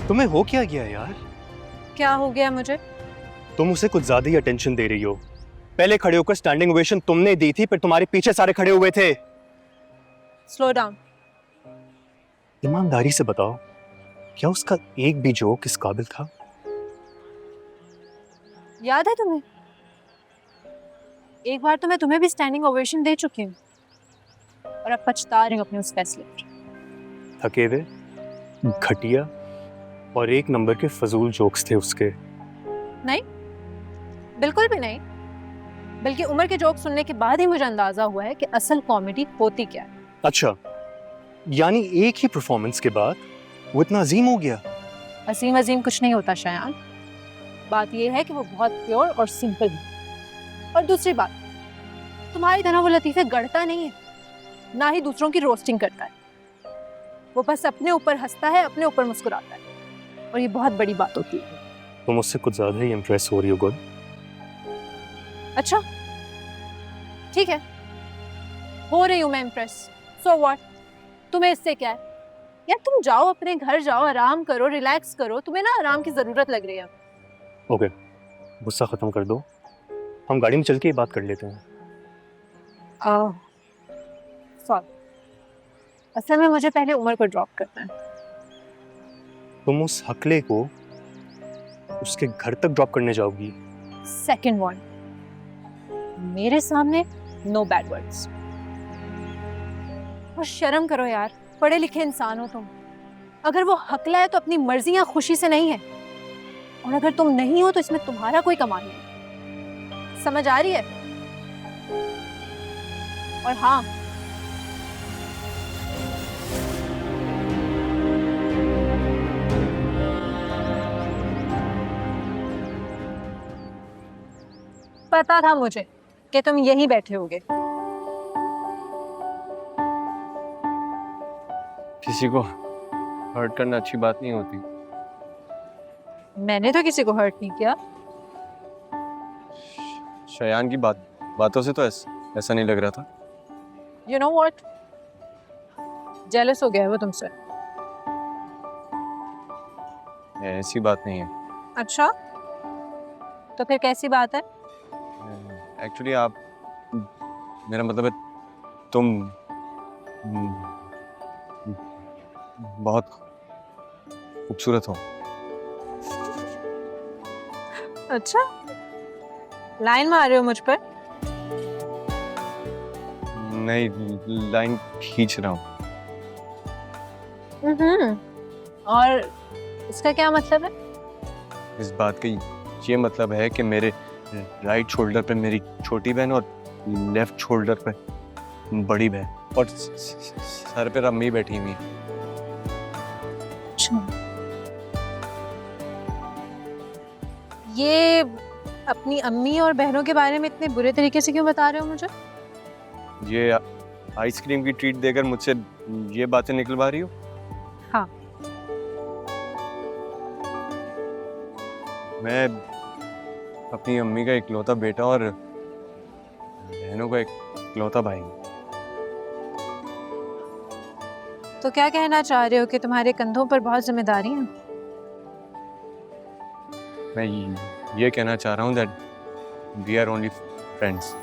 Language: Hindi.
तुम्हें हो क्या गया यार? क्या हो गया मुझे? तुम उसे कुछ ज्यादा ही अटेंशन दे रही हो। पहले खड़े होकर स्टैंडिंग ओवेशन तुमने दी थी, फिर तुम्हारे पीछे सारे खड़े हुए थे। Slow down. ईमानदारी से बताओ, क्या उसका एक भी जोक इस काबिल था? याद है तुम्हें? एक बार तो मैं तुम्हें भी स्टैंडिंग ओवेशन दे चुकी हूँ और अब पछता रही हूँ अपने उस फैसले पर। थके हुए, घटिया और एक नंबर के फजूल जोक्स थे उसके। नहीं, बिल्कुल भी नहीं। बल्कि उमर के जोक सुनने के बाद ही मुझे अंदाजा हुआ है कि असल कॉमेडी होती क्या है। अच्छा, यानी एक ही परफॉर्मेंस के बाद वो इतना अजीम हो गया? अजीम अजीम कुछ नहीं होता शयान। बात यह है कि वो बहुत प्योर और सिंपल है। और दूसरी बात, तुम्हारी तरह वो लतीफे गढ़ता नहीं है, ना ही दूसरों की रोस्टिंग करता है। वो बस अपने ऊपर हंसता है, अपने ऊपर मुस्कुराता है, और ये बहुत बड़ी बात होती है। तुम उससे कुछ ज्यादा ही इम्प्रेस हो रही हो गुल। अच्छा, ठीक है, हो रही हूं मैं इम्प्रेस। So what? तुम्हें इससे क्या है? यार तुम जाओ, अपने घर जाओ, आराम करो, रिलैक्स करो। तुम्हें ना आराम की जरूरत लग रही है। ओके, गुस्सा खत्म कर दो, हम गाड़ी में चल के ही बात कर लेते हैं। सॉरी, असल में मुझे पहले उमर को ड्रॉप करना है। तुम उस हकले को उसके घर तक ड्रॉप करने जाओगी? सेकंड वन, मेरे सामने नो बैड वर्ड्स। और शर्म करो यार, पढ़े लिखे इंसान हो तुम। अगर वो हकला है तो अपनी मर्जी या खुशी से नहीं है, और अगर तुम नहीं हो तो इसमें तुम्हारा कोई कमाल नहीं। समझ आ रही है? और हाँ, पता था मुझे कि तुम यहीं बैठे होगे। किसी को हर्ट करना अच्छी बात नहीं होती। मैंने तो किसी को हर्ट नहीं किया। शयान की बातों से तो ऐसा नहीं लग रहा था। यू नो व्हाट, जेलस हो गया है वो तुमसे। ऐसी बात नहीं है। अच्छा, तो फिर कैसी बात है? एक्चुअली आप, मेरा मतलब है तुम बहुत खूबसूरत हो। अच्छा, लाइन मार रहे हो मुझ पर? नहीं, लाइन खींच रहा हूँ। और इसका क्या मतलब है? इस बात का ये मतलब है कि मेरे राइट शोल्डर पे मेरी छोटी बहन और लेफ्ट शोल्डर पे बड़ी बहन, और सर पे अम्मी बैठी हुई है। ये अपनी अम्मी और बहनों के बारे में इतने बुरे तरीके से क्यों बता रहे हो मुझे? ये आइसक्रीम की ट्रीट देकर मुझसे ये बातें निकलवा रही हो? हाँ। मैं अपनी अम्मी का इकलौता बेटा और बहनों का इकलौता भाई हूँ। तो क्या कहना चाह रहे हो कि तुम्हारे कंधों पर बहुत जिम्मेदारी है? मैं ये कहना चाह रहा हूँ that we are only friends।